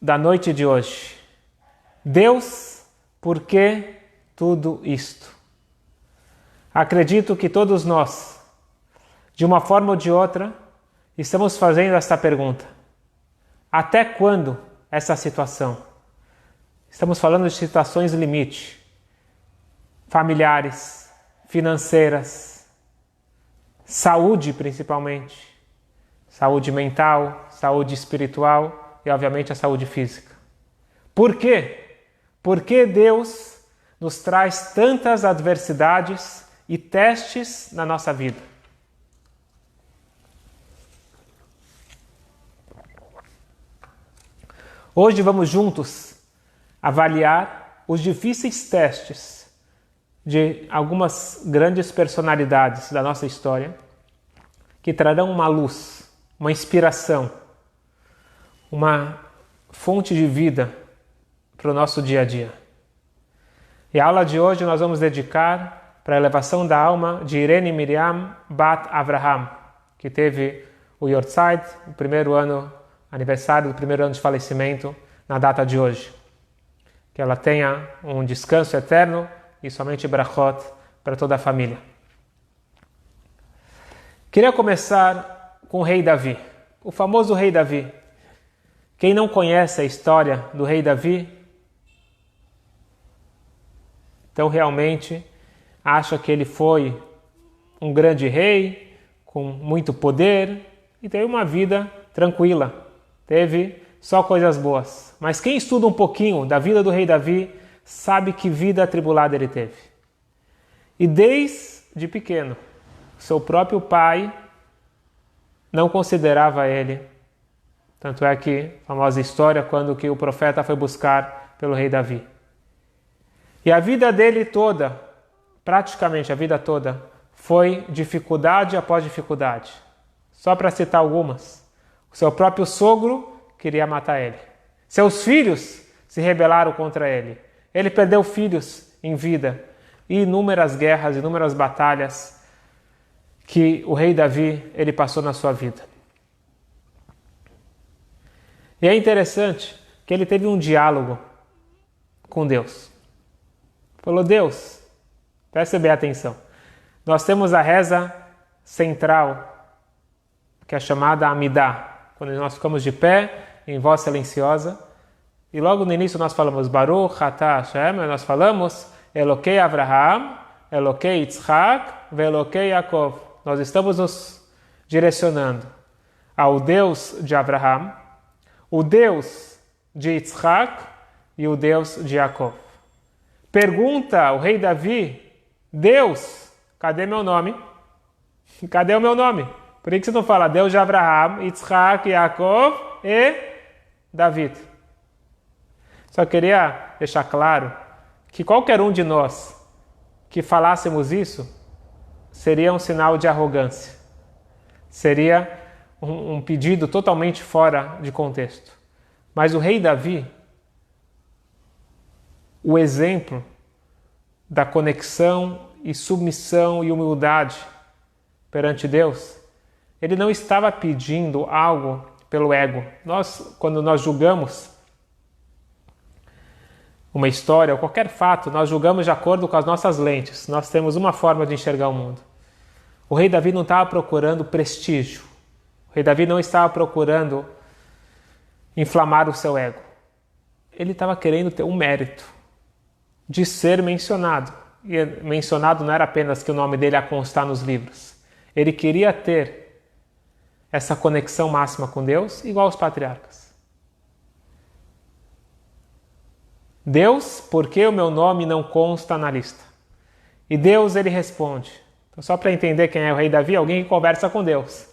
da noite de hoje. Deus, por que tudo isto? Acredito que todos nós, de uma forma ou de outra, estamos fazendo esta pergunta. Até quando essa situação? Estamos falando de situações limite, familiares, financeiras, saúde principalmente, saúde mental, saúde espiritual e obviamente a saúde física. Por quê? Por que Deus nos traz tantas adversidades e testes na nossa vida? Hoje vamos juntos avaliar os difíceis testes de algumas grandes personalidades da nossa história que trarão uma luz, uma inspiração, uma fonte de vida para o nosso dia a dia. E a aula de hoje nós vamos dedicar para a elevação da alma de Irene Miriam Bat Avraham, que teve o Yortzeit, o aniversário do primeiro ano de falecimento, na data de hoje. Que ela tenha um descanso eterno e somente brachot para toda a família. Queria começar com o rei Davi, o famoso rei Davi. Quem não conhece a história do rei Davi, então realmente acha que ele foi um grande rei, com muito poder e teve uma vida tranquila. Teve só coisas boas. Mas quem estuda um pouquinho da vida do rei Davi sabe que vida atribulada ele teve. E desde pequeno, seu próprio pai não considerava ele. Tanto é que a famosa história quando que o profeta foi buscar pelo rei Davi. E a vida dele toda, praticamente a vida toda, foi dificuldade após dificuldade. Só para citar algumas. O seu próprio sogro queria matar ele. Seus filhos se rebelaram contra ele. Ele perdeu filhos em vida. E inúmeras guerras, inúmeras batalhas que o rei Davi ele passou na sua vida. E é interessante que ele teve um diálogo com Deus. Falou, Deus, preste bem atenção. Nós temos a reza central, que é chamada Amidah, quando nós ficamos de pé, em voz silenciosa, e logo no início nós falamos Baruch Atah Hashem, nós falamos Elokei Avraham, Elokei Yitzhak, Velokei Yaakov. Nós estamos nos direcionando ao Deus de Avraham, o Deus de Yitzhak e o Deus de Yaakov. Pergunta o rei Davi, Deus, cadê meu nome? Cadê o meu nome? Por que você não fala Deus de Avraham, Yitzhak, Yaakov e David? Só queria deixar claro que qualquer um de nós que falássemos isso seria um sinal de arrogância. Seria um pedido totalmente fora de contexto. Mas o rei Davi, o exemplo da conexão e submissão e humildade perante Deus, ele não estava pedindo algo pelo ego. Quando nós julgamos uma história ou qualquer fato, nós julgamos de acordo com as nossas lentes. Nós temos uma forma de enxergar o mundo. O rei Davi não estava procurando prestígio. O rei Davi não estava procurando inflamar o seu ego. Ele estava querendo ter um mérito de ser mencionado. E mencionado não era apenas que o nome dele ia constar nos livros. Ele queria ter essa conexão máxima com Deus, igual aos patriarcas. Deus, por que o meu nome não consta na lista? E Deus, ele responde. Então, só para entender quem é o rei Davi, alguém que conversa com Deus.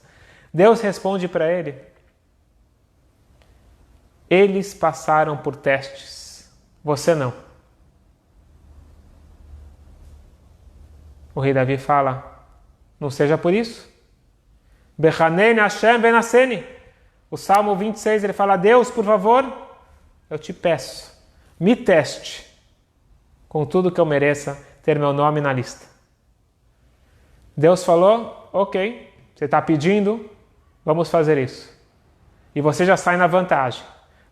Deus responde para ele. Eles passaram por testes, você não. O rei Davi fala, não seja por isso. Bechaneni Hashem venaseni. O Salmo 26, ele fala, Deus, por favor, eu te peço, me teste, com tudo que eu mereça ter meu nome na lista. Deus falou, ok, você está pedindo, vamos fazer isso. E você já sai na vantagem.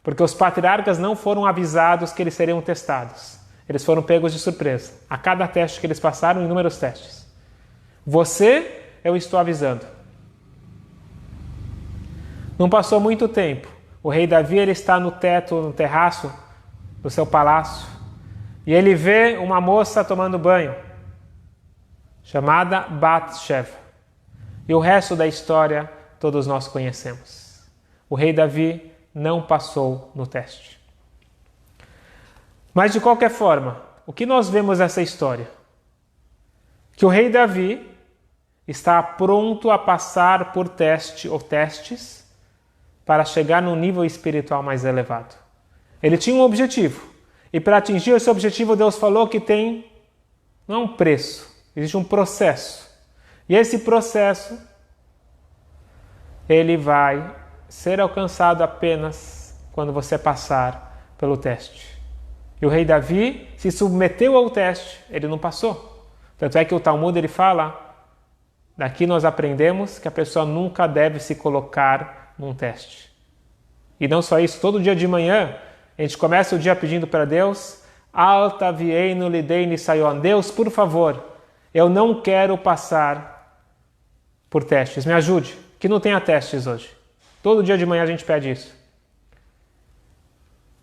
Porque os patriarcas não foram avisados que eles seriam testados. Eles foram pegos de surpresa. A cada teste que eles passaram, inúmeros testes. Você, eu estou avisando. Não passou muito tempo. O rei Davi ele está no teto, no terraço do seu palácio. E ele vê uma moça tomando banho, chamada Bat-sheva. E o resto da história todos nós conhecemos. O rei Davi não passou no teste. Mas de qualquer forma, o que nós vemos nessa história? Que o rei Davi está pronto a passar por teste ou testes para chegar num nível espiritual mais elevado. Ele tinha um objetivo. E para atingir esse objetivo, Deus falou que tem, não é um preço, existe um processo. E esse processo, ele vai ser alcançado apenas quando você passar pelo teste. E o rei Davi se submeteu ao teste, ele não passou. Tanto é que o Talmud ele fala, daqui nós aprendemos que a pessoa nunca deve se colocar num teste. E não só isso, todo dia de manhã, a gente começa o dia pedindo para Deus, Alta vieino lideini sayon. Deus, por favor, eu não quero passar por testes, me ajude, que não tenha testes hoje. Todo dia de manhã a gente pede isso.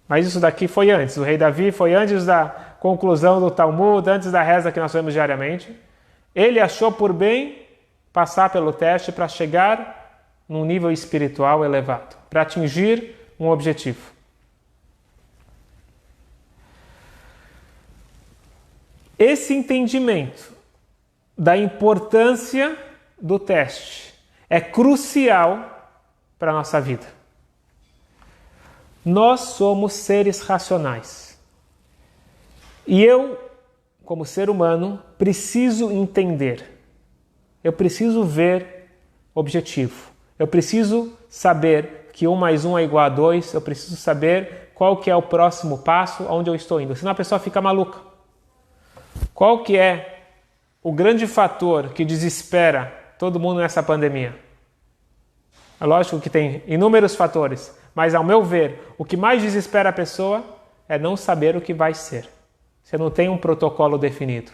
Mas isso daqui foi antes. O rei Davi foi antes da conclusão do Talmud, antes da reza que nós vemos diariamente. Ele achou por bem passar pelo teste para chegar num nível espiritual elevado, para atingir um objetivo. Esse entendimento da importância do teste é crucial para a nossa vida. Nós somos seres racionais. E eu, como ser humano, preciso entender. Eu preciso ver objetivo. Eu preciso saber que 1 mais 1 é igual a 2. Eu preciso saber qual que é o próximo passo, onde eu estou indo. Senão a pessoa fica maluca. Qual que é o grande fator que desespera todo mundo nessa pandemia? É lógico que tem inúmeros fatores, mas ao meu ver, o que mais desespera a pessoa é não saber o que vai ser. Você não tem um protocolo definido,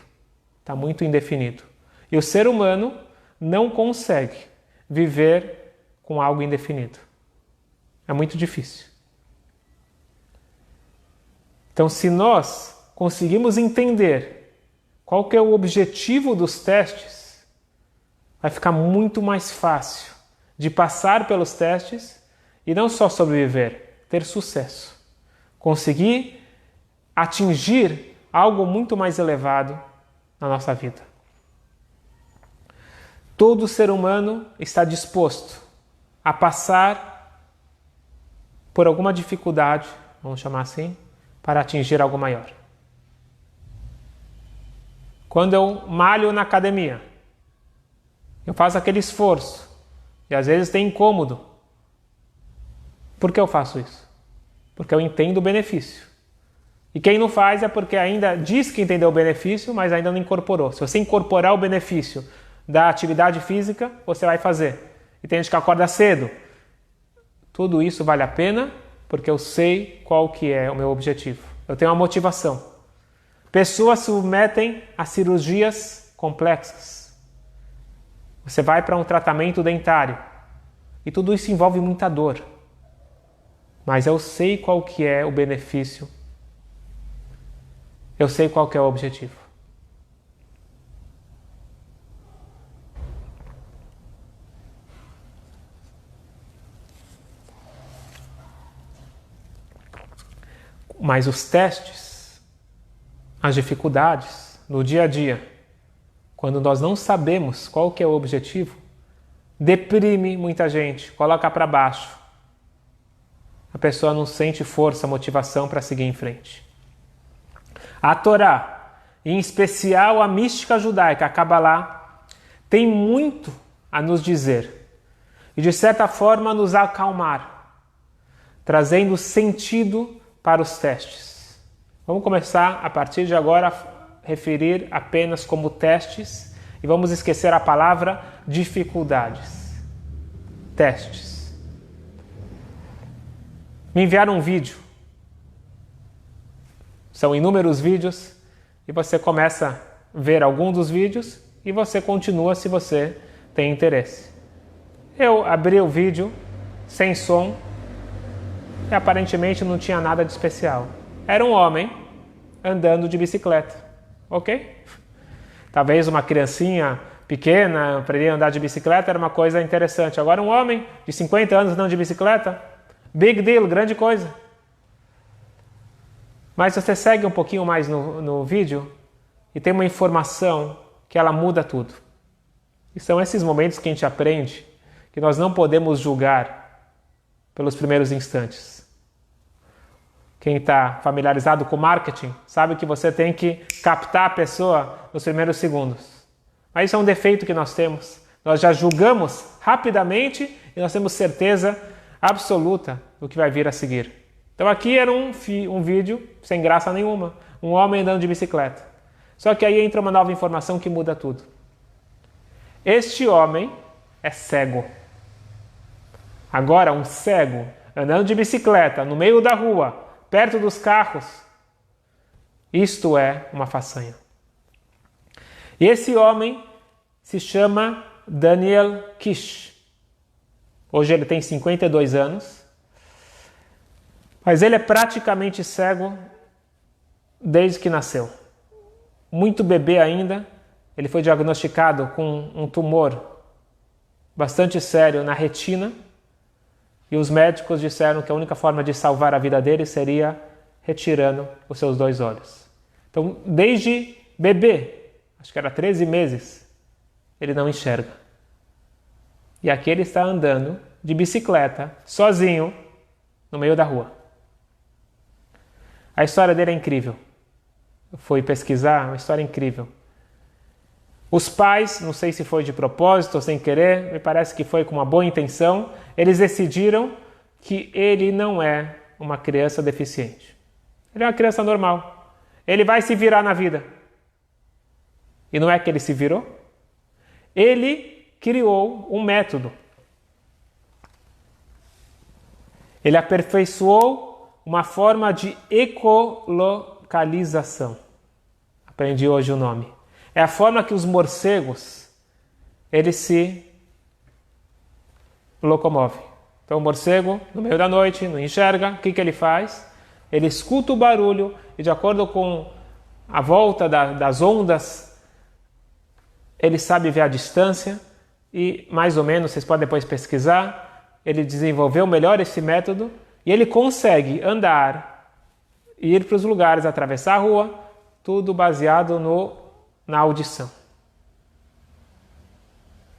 está muito indefinido. E o ser humano não consegue viver com algo indefinido. É muito difícil. Então, se nós conseguimos entender qual que é o objetivo dos testes, vai ficar muito mais fácil de passar pelos testes e não só sobreviver, ter sucesso. Conseguir atingir algo muito mais elevado na nossa vida. Todo ser humano está disposto a passar por alguma dificuldade, vamos chamar assim, para atingir algo maior. Quando eu malho na academia, eu faço aquele esforço e às vezes tem incômodo. Por que eu faço isso? Porque eu entendo o benefício. E quem não faz é porque ainda diz que entendeu o benefício, mas ainda não incorporou. Se você incorporar o benefício da atividade física, você vai fazer. E tem gente que acorda cedo. Tudo isso vale a pena porque eu sei qual que é o meu objetivo. Eu tenho uma motivação. Pessoas se submetem a cirurgias complexas. Você vai para um tratamento dentário e tudo isso envolve muita dor. Mas eu sei qual que é o benefício. Eu sei qual que é o objetivo. Mas os testes, as dificuldades no dia a dia, quando nós não sabemos qual que é o objetivo, deprime muita gente, coloca para baixo. A pessoa não sente força, motivação para seguir em frente. A Torá, em especial a mística judaica, a Kabbalah, tem muito a nos dizer e de certa forma nos acalmar, trazendo sentido para os testes. Vamos começar a partir de agora a referir apenas como testes e vamos esquecer a palavra dificuldades. Testes. Me enviaram um vídeo. São inúmeros vídeos e você começa a ver algum dos vídeos e você continua se você tem interesse. Eu abri o vídeo sem som e aparentemente não tinha nada de especial. Era um homem andando de bicicleta, ok? Talvez uma criancinha pequena para ele andar de bicicleta era uma coisa interessante. Agora um homem de 50 anos andando de bicicleta, big deal, grande coisa. Mas você segue um pouquinho mais no vídeo e tem uma informação que ela muda tudo. E são esses momentos que a gente aprende que nós não podemos julgar pelos primeiros instantes. Quem está familiarizado com marketing sabe que você tem que captar a pessoa nos primeiros segundos. Mas isso é um defeito que nós temos. Nós já julgamos rapidamente e nós temos certeza absoluta do que vai vir a seguir. Então aqui era um vídeo sem graça nenhuma. Um homem andando de bicicleta. Só que aí entra uma nova informação que muda tudo. Este homem é cego. Agora um cego andando de bicicleta no meio da rua, perto dos carros, isto é uma façanha. E esse homem se chama Daniel Kish. Hoje ele tem 52 anos, mas ele é praticamente cego desde que nasceu. Muito bebê ainda, ele foi diagnosticado com um tumor bastante sério na retina e os médicos disseram que a única forma de salvar a vida dele seria retirando os seus 2 olhos. Então, desde bebê, acho que era 13 meses, ele não enxerga. E aqui ele está andando de bicicleta, sozinho, no meio da rua. A história dele é incrível. Eu fui pesquisar, uma história incrível. Os pais, não sei se foi de propósito ou sem querer, me parece que foi com uma boa intenção, eles decidiram que ele não é uma criança deficiente. Ele é uma criança normal. Ele vai se virar na vida. E não é que ele se virou? Ele criou um método. Ele aperfeiçoou uma forma de ecolocalização. Aprendi hoje o nome. É a forma que os morcegos, eles se locomovem. Então o morcego, no meio da noite, não enxerga, o que ele faz? Ele escuta o barulho e de acordo com a volta das ondas, ele sabe ver a distância e mais ou menos, vocês podem depois pesquisar, ele desenvolveu melhor esse método e ele consegue andar, ir para os lugares, atravessar a rua, tudo baseado na audição.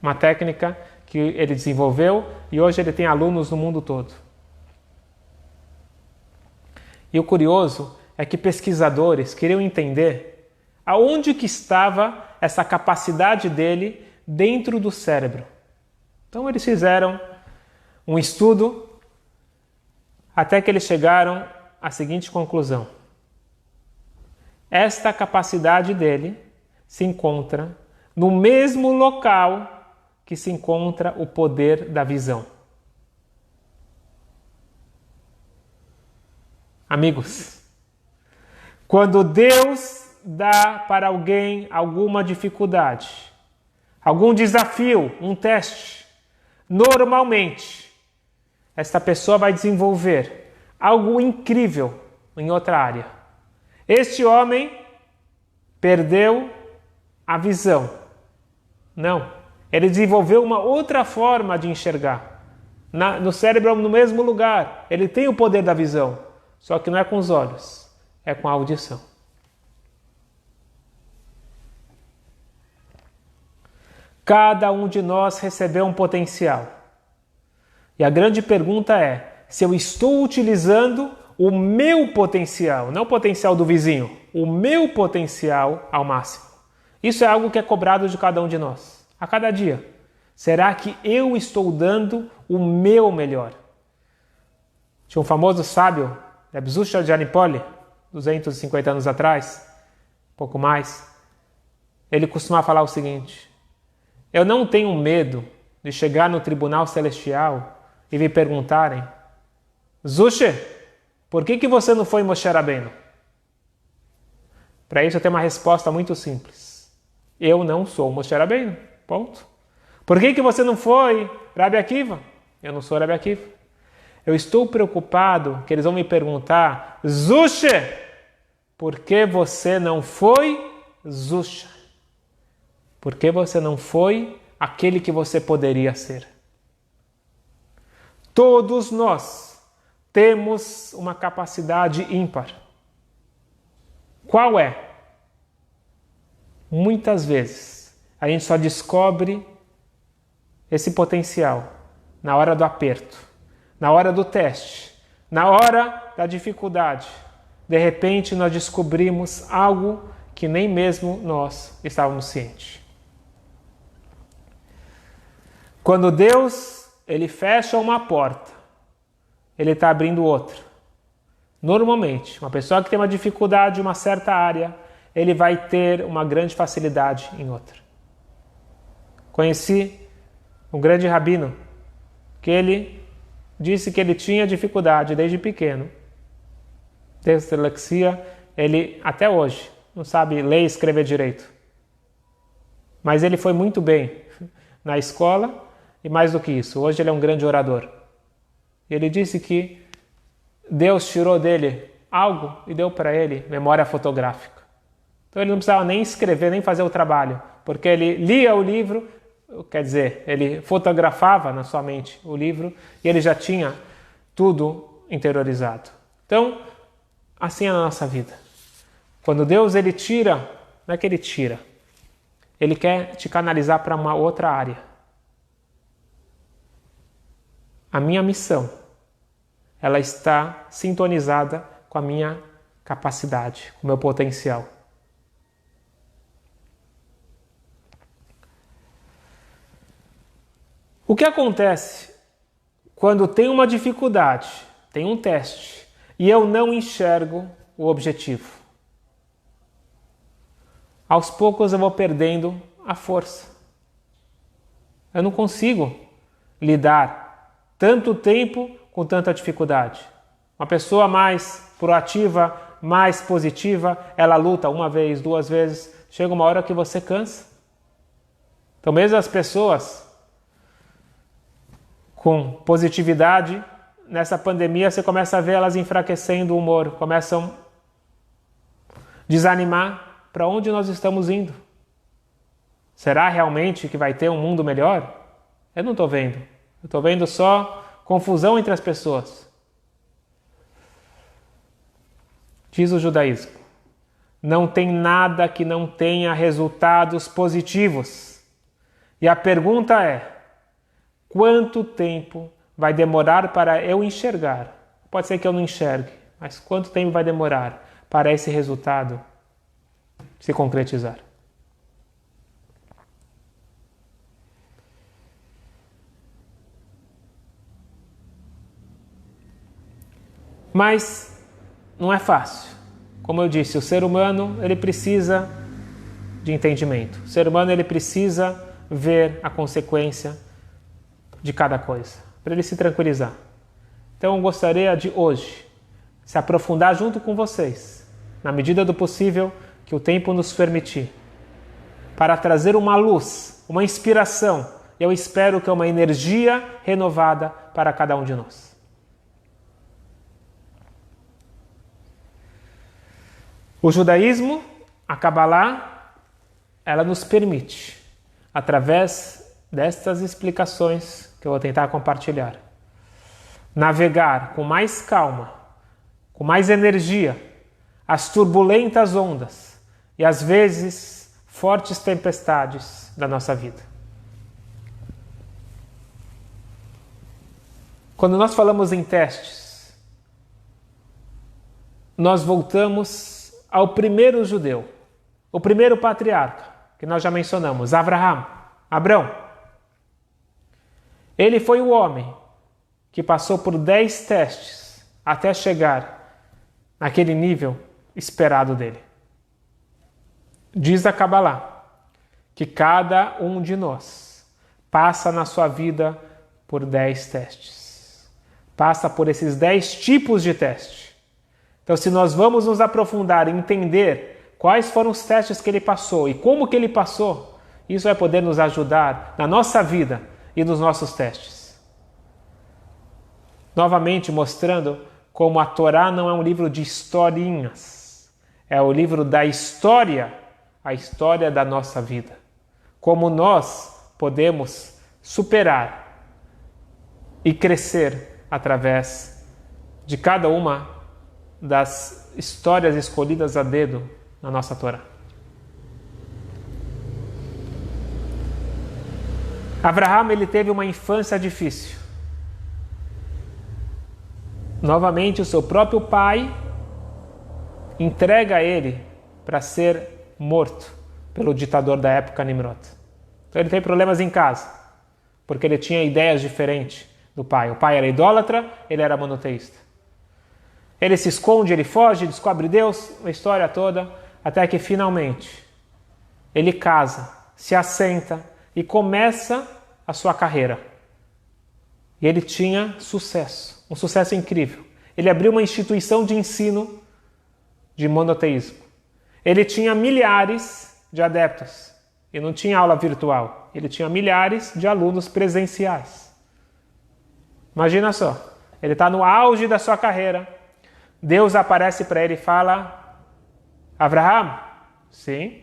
Uma técnica que ele desenvolveu e hoje ele tem alunos no mundo todo. E o curioso é que pesquisadores queriam entender aonde que estava essa capacidade dele dentro do cérebro. Então eles fizeram um estudo até que eles chegaram à seguinte conclusão. Esta capacidade dele se encontra no mesmo local que se encontra o poder da visão. Amigos, quando Deus dá para alguém alguma dificuldade, algum desafio, um teste, normalmente esta pessoa vai desenvolver algo incrível em outra área. Este homem perdeu a visão. Não. Ele desenvolveu uma outra forma de enxergar. No cérebro, no mesmo lugar. Ele tem o poder da visão. Só que não é com os olhos. É com a audição. Cada um de nós recebeu um potencial. E a grande pergunta é se eu estou utilizando o meu potencial, não o potencial do vizinho, o meu potencial ao máximo. Isso é algo que é cobrado de cada um de nós, a cada dia. Será que eu estou dando o meu melhor? Tinha um famoso sábio, Nebzusha Janipoli, 250 anos atrás, pouco mais. Ele costumava falar o seguinte: eu não tenho medo de chegar no tribunal celestial e me perguntarem Zushe, por que você não foi Moshe Rabbeinu? Para isso eu tenho uma resposta muito simples. Eu não sou Moshe Rabbeinu. Ponto. Por que você não foi Rabi Akiva? Eu não sou Rabi Akiva. Eu estou preocupado que eles vão me perguntar, Zushe, por que você não foi Zusha? Por que você não foi aquele que você poderia ser? Todos nós temos uma capacidade ímpar. Qual é? Muitas vezes a gente só descobre esse potencial na hora do aperto, na hora do teste, na hora da dificuldade. De repente nós descobrimos algo que nem mesmo nós estávamos cientes. Quando Deus ele fecha uma porta, ele está abrindo outra. Normalmente, uma pessoa que tem uma dificuldade em uma certa área, ele vai ter uma grande facilidade em outra. Conheci um grande rabino que ele disse que ele tinha dificuldade desde pequeno. Dislexia, ele até hoje não sabe ler e escrever direito. Mas ele foi muito bem na escola e mais do que isso, hoje ele é um grande orador. Ele disse que Deus tirou dele algo e deu para ele memória fotográfica. Então ele não precisava nem escrever, nem fazer o trabalho, porque ele lia o livro, quer dizer, ele fotografava na sua mente o livro e ele já tinha tudo interiorizado. Então, assim é na nossa vida. Quando Deus ele tira, não é que ele tira, ele quer te canalizar para uma outra área. A minha missão, ela está sintonizada com a minha capacidade, com o meu potencial. O que acontece quando tem uma dificuldade, tem um teste, e eu não enxergo o objetivo? Aos poucos eu vou perdendo a força. Eu não consigo lidar tanto tempo com tanta dificuldade. Uma pessoa mais proativa, mais positiva, ela luta uma vez, duas vezes, chega uma hora que você cansa. Então mesmo as pessoas com positividade, nessa pandemia você começa a ver elas enfraquecendo o humor, começam a desanimar. Para onde nós estamos indo? Será realmente que vai ter um mundo melhor? Eu não estou vendo. Eu estou vendo só confusão entre as pessoas. Diz o judaísmo: não tem nada que não tenha resultados positivos. E a pergunta é: quanto tempo vai demorar para eu enxergar? Pode ser que eu não enxergue, mas quanto tempo vai demorar para esse resultado se concretizar? Mas não é fácil. Como eu disse, o ser humano ele precisa de entendimento. O ser humano ele precisa ver a consequência de cada coisa, para ele se tranquilizar. Então eu gostaria de hoje se aprofundar junto com vocês, na medida do possível que o tempo nos permitir, para trazer uma luz, uma inspiração, e eu espero que uma energia renovada para cada um de nós. O judaísmo, a Kabbalah, ela nos permite, através destas explicações que eu vou tentar compartilhar, navegar com mais calma, com mais energia, as turbulentas ondas e às vezes fortes tempestades da nossa vida. Quando nós falamos em testes, nós voltamos ao primeiro judeu, o primeiro patriarca, que nós já mencionamos, Abrão. Ele foi o homem que passou por 10 testes até chegar naquele nível esperado dele. Diz a Kabbalah que cada um de nós passa na sua vida por 10 testes. passa por esses 10 tipos de teste. Então, se nós vamos nos aprofundar e entender quais foram os testes que ele passou e como que ele passou, isso vai poder nos ajudar na nossa vida e nos nossos testes. Novamente mostrando como a Torá não é um livro de historinhas, é o livro da história, a história da nossa vida. Como nós podemos superar e crescer através de cada uma das histórias escolhidas a dedo na nossa Torá. Abraham, ele teve uma infância difícil. Novamente, o seu próprio pai entrega ele para ser morto pelo ditador da época, Nimrod. Então ele tem problemas em casa, porque ele tinha ideias diferentes do pai. O pai era idólatra, ele era monoteísta. Ele se esconde, ele foge, descobre Deus, a história toda, até que finalmente ele casa, se assenta e começa a sua carreira. E ele tinha sucesso, um sucesso incrível. Ele abriu uma instituição de ensino de monoteísmo. Ele tinha milhares de adeptos e não tinha aula virtual. Ele tinha milhares de alunos presenciais. Imagina só, ele está no auge da sua carreira. Deus aparece para ele e fala: Abraham, sim,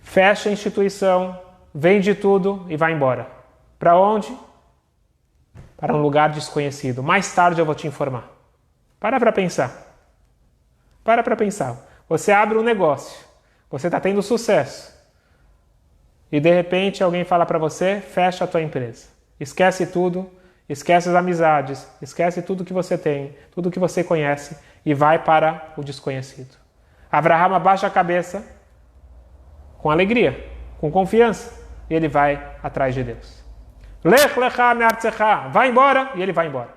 fecha a instituição, vende tudo e vai embora. Para onde? Para um lugar desconhecido. Mais tarde eu vou te informar. Para pensar. Para pensar. Você abre um negócio, você está tendo sucesso e de repente alguém fala para você: fecha a tua empresa. Esquece tudo, esquece as amizades, esquece tudo que você tem, tudo que você conhece e vai para o desconhecido. Abraham abaixa a cabeça com alegria, com confiança, e ele vai atrás de Deus. Lech lecha me'artzecha, vai embora, e ele vai embora.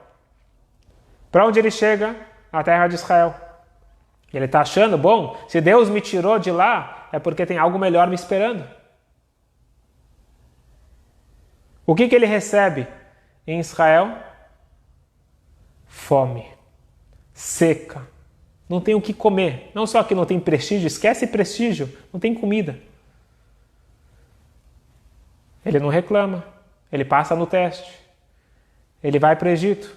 Para onde ele chega? Na terra de Israel. Ele está achando, bom, se Deus me tirou de lá, é porque tem algo melhor me esperando. O que ele recebe em Israel? Fome, seca, não tem o que comer. Não só que não tem prestígio, esquece prestígio, não tem comida. Ele não reclama, ele passa no teste, ele vai para o Egito.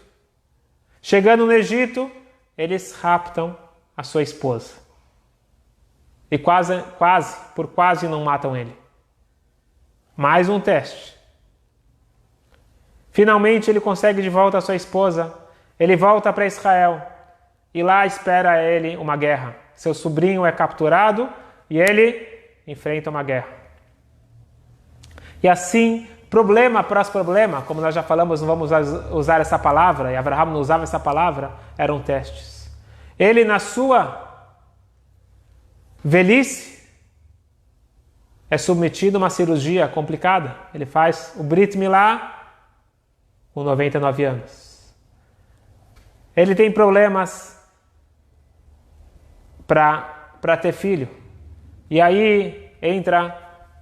Chegando no Egito, eles raptam a sua esposa. E quase não matam ele. Mais um teste. Finalmente ele consegue de volta a sua esposa, ele volta para Israel e lá espera ele uma guerra. Seu sobrinho é capturado e ele enfrenta uma guerra. E assim, problema após problema, como nós já falamos, não vamos usar essa palavra, e Abraham não usava essa palavra, eram testes. Ele, na sua velhice, é submetido a uma cirurgia complicada. Ele faz o Brit Milá com 99 anos. Ele tem problemas para ter filho. E aí entra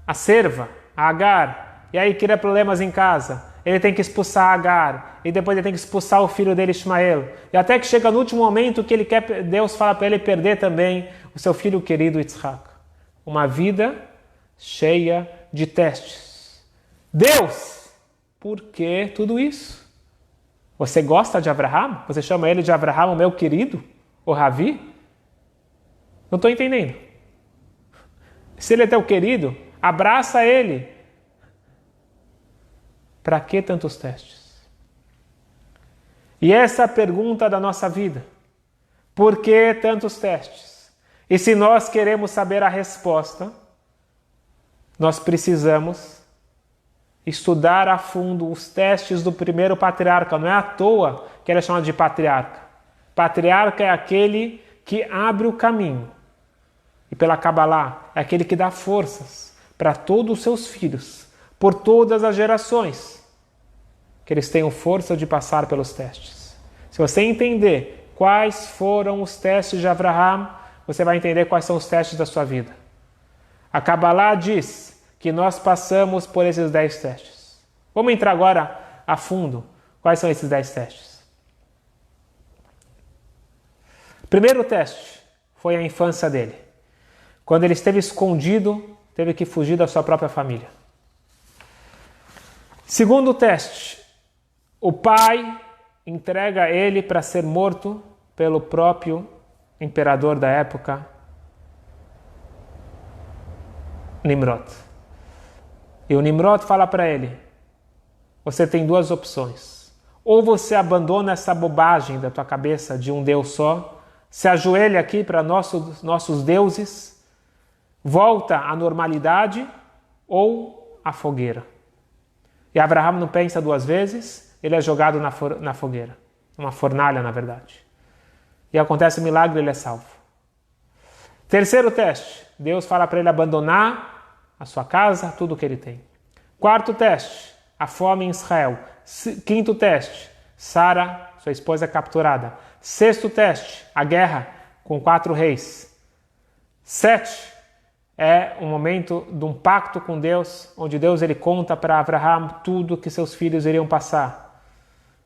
a serva, a Agar, e aí cria problemas em casa. Ele tem que expulsar a Agar, e depois ele tem que expulsar o filho dele, Ismael. E até que chega no último momento que ele quer, Deus fala para ele perder também o seu filho querido Yitzhak. Uma vida cheia de testes. Deus, por que tudo isso? Você gosta de Abraham? Você chama ele de Abraham, o meu querido? O Ravi? Não estou entendendo. Se ele é teu querido, abraça ele. Para que tantos testes? E essa é a pergunta da nossa vida. Por que tantos testes? E se nós queremos saber a resposta, nós precisamos estudar a fundo os testes do primeiro patriarca. Não é à toa que ele é chamado de patriarca. Patriarca é aquele que abre o caminho. E pela Kabbalah, é aquele que dá forças para todos os seus filhos, por todas as gerações, que eles tenham força de passar pelos testes. Se você entender quais foram os testes de Abraham, você vai entender quais são os testes da sua vida. A Kabbalah diz que nós passamos por esses 10 testes. Vamos entrar agora a fundo. Quais são esses 10 testes? O primeiro teste foi a infância dele. Quando ele esteve escondido, teve que fugir da sua própria família. Segundo teste, o pai entrega ele para ser morto pelo próprio imperador da época, Nimrod. E o Nimrod fala para ele: você tem duas opções. Ou você abandona essa bobagem da tua cabeça de um Deus só, se ajoelha aqui para nossos deuses, volta à normalidade ou à fogueira. E Abraham não pensa duas vezes, ele é jogado na fogueira, uma fornalha na verdade. E acontece o milagre, ele é salvo. Terceiro teste, Deus fala para ele abandonar a sua casa, tudo que ele tem. Quarto teste, a fome em Israel. Quinto teste, Sara, sua esposa, é capturada. Sexto teste, a guerra com 4 reis. 7 é um momento de um pacto com Deus, onde Deus ele conta para Abraham tudo que seus filhos iriam passar.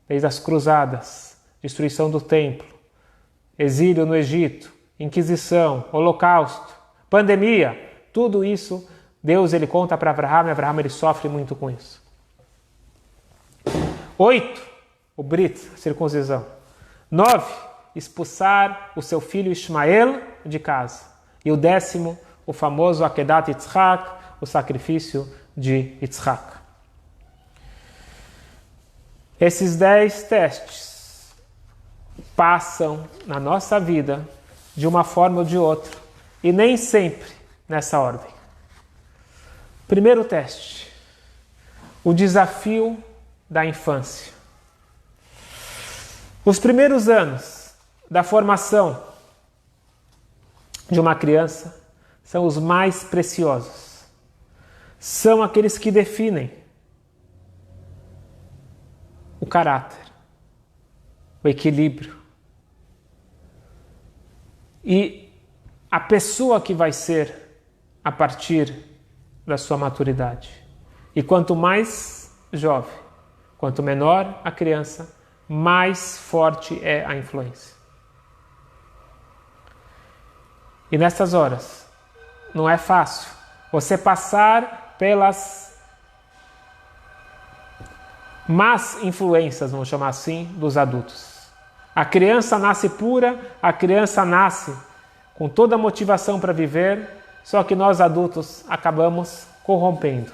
Desde as cruzadas, destruição do templo, exílio no Egito, Inquisição, Holocausto, pandemia, tudo isso Deus ele conta para Abraham e Abraham ele sofre muito com isso. 8, o Brit, a circuncisão. 9, expulsar o seu filho Ismael de casa. E o 10º, o famoso Akedat Yitzhak, o sacrifício de Yitzhak. Esses 10 testes passam na nossa vida de uma forma ou de outra, e nem sempre nessa ordem. Primeiro teste, o desafio da infância. Os primeiros anos da formação de uma criança são os mais preciosos. São aqueles que definem o caráter, o equilíbrio e a pessoa que vai ser a partir da sua maturidade. E quanto mais jovem, quanto menor a criança, mais forte é a influência. E nessas horas, não é fácil você passar pelas más influências, vamos chamar assim, dos adultos. A criança nasce pura, a criança nasce com toda a motivação para viver, só que nós adultos acabamos corrompendo.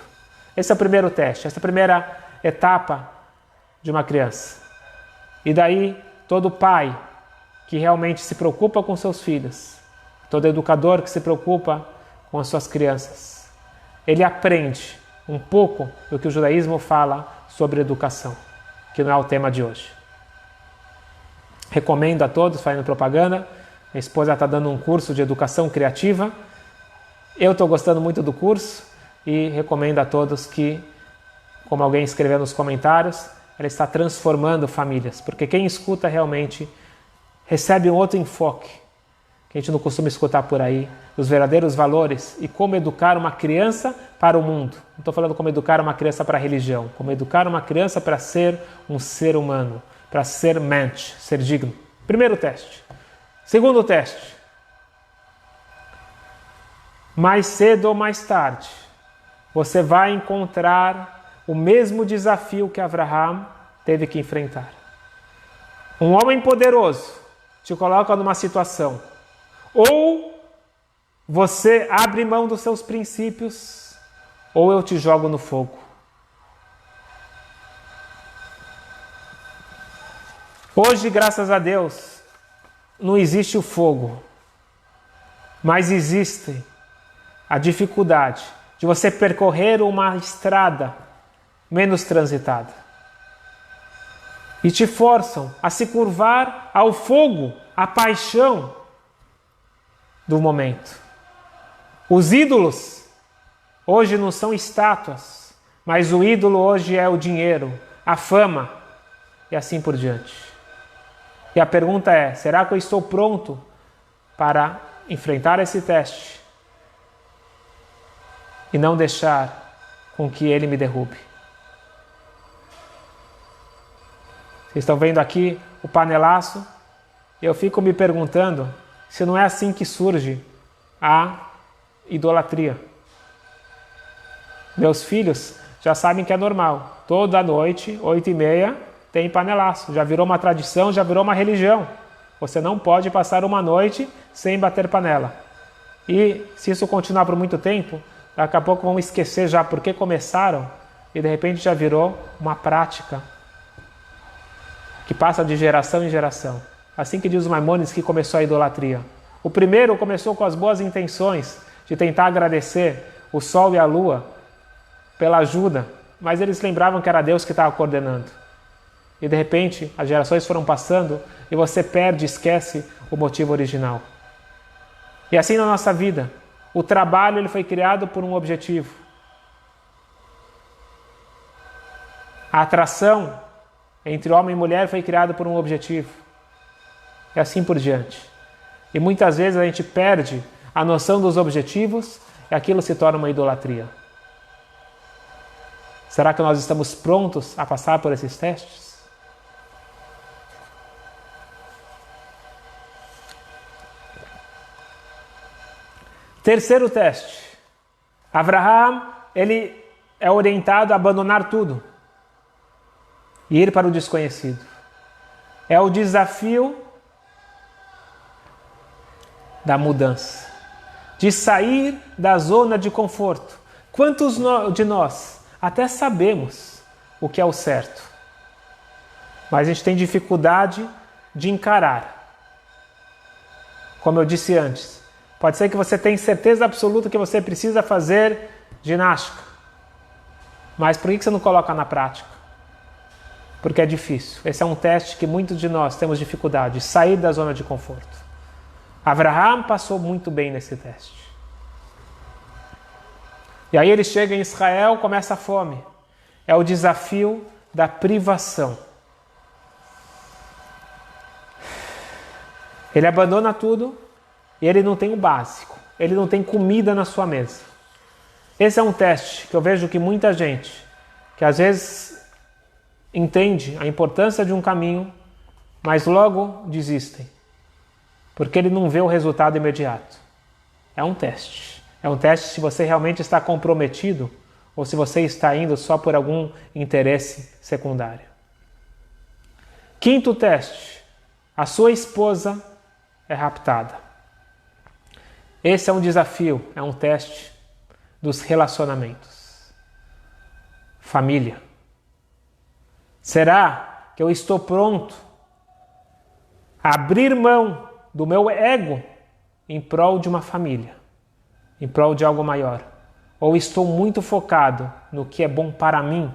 Esse é o primeiro teste, essa é a primeira etapa de uma criança. E daí, todo pai que realmente se preocupa com seus filhos, todo educador que se preocupa com as suas crianças, ele aprende um pouco do que o judaísmo fala sobre educação, que não é o tema de hoje. Recomendo a todos, fazendo propaganda, minha esposa está dando um curso de educação criativa, eu estou gostando muito do curso e recomendo a todos que, como alguém escreveu nos comentários, ela está transformando famílias, porque quem escuta realmente recebe um outro enfoque, que a gente não costuma escutar por aí, dos verdadeiros valores e como educar uma criança para o mundo. Não estou falando como educar uma criança para a religião, como educar uma criança para ser um ser humano, para ser mensch, ser digno. Primeiro teste. Segundo teste. Mais cedo ou mais tarde, você vai encontrar o mesmo desafio que Abraham teve que enfrentar. Um homem poderoso te coloca numa situação. Ou você abre mão dos seus princípios, ou eu te jogo no fogo. Hoje, graças a Deus, não existe o fogo, mas existe a dificuldade de você percorrer uma estrada menos transitada. E te forçam a se curvar ao fogo, à paixão do momento. Os ídolos hoje não são estátuas, mas o ídolo hoje é o dinheiro, a fama e assim por diante. E a pergunta é, será que eu estou pronto para enfrentar esse teste e não deixar com que ele me derrube? Vocês estão vendo aqui o panelaço? Eu fico me perguntando se não é assim que surge a idolatria. Meus filhos já sabem que é normal. Toda noite, 8h30, tem panelaço. Já virou uma tradição, já virou uma religião. Você não pode passar uma noite sem bater panela. E se isso continuar por muito tempo, daqui a pouco vão esquecer já por que começaram e de repente já virou uma prática que passa de geração em geração. Assim que diz o Maimônides que começou a idolatria. O primeiro começou com as boas intenções de tentar agradecer o sol e a lua pela ajuda, mas eles lembravam que era Deus que estava coordenando. E de repente as gerações foram passando e você perde, esquece o motivo original. E assim na nossa vida, o trabalho ele foi criado por um objetivo. A atração entre homem e mulher foi criada por um objetivo. E assim por diante. E muitas vezes a gente perde a noção dos objetivos e aquilo se torna uma idolatria. Será que nós estamos prontos a passar por esses testes? Terceiro teste. Abraham, ele é orientado a abandonar tudo e ir para o desconhecido. É o desafio da mudança, de sair da zona de conforto. Quantos de nós até sabemos o que é o certo, mas a gente tem dificuldade de encarar. Como eu disse antes, pode ser que você tenha certeza absoluta que você precisa fazer ginástica, mas por que você não coloca na prática? Porque é difícil. Esse é um teste que muitos de nós temos dificuldade, de sair da zona de conforto. Abraham passou muito bem nesse teste. E aí ele chega em Israel, começa a fome. É o desafio da privação. Ele abandona tudo e ele não tem o básico. Ele não tem comida na sua mesa. Esse é um teste que eu vejo que muita gente, que às vezes entende a importância de um caminho, mas logo desistem. Porque ele não vê o resultado imediato. É um teste. É um teste se você realmente está comprometido ou se você está indo só por algum interesse secundário. Quinto teste. A sua esposa é raptada. Esse é um desafio, é um teste dos relacionamentos. Família. Será que eu estou pronto a abrir mão do meu ego em prol de uma família, em prol de algo maior? Ou estou muito focado no que é bom para mim,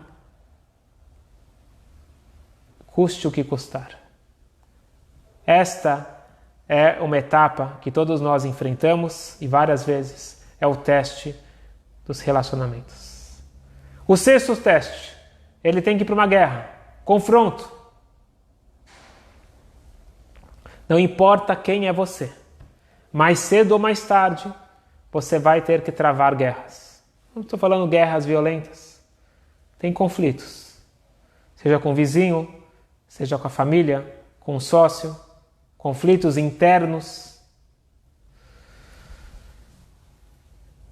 custe o que custar? Esta é uma etapa que todos nós enfrentamos e várias vezes é o teste dos relacionamentos. O sexto teste, ele tem que ir para uma guerra, confronto. Não importa quem é você, mais cedo ou mais tarde, você vai ter que travar guerras. Não estou falando guerras violentas. Tem conflitos. Seja com o vizinho, seja com a família, com o sócio, conflitos internos.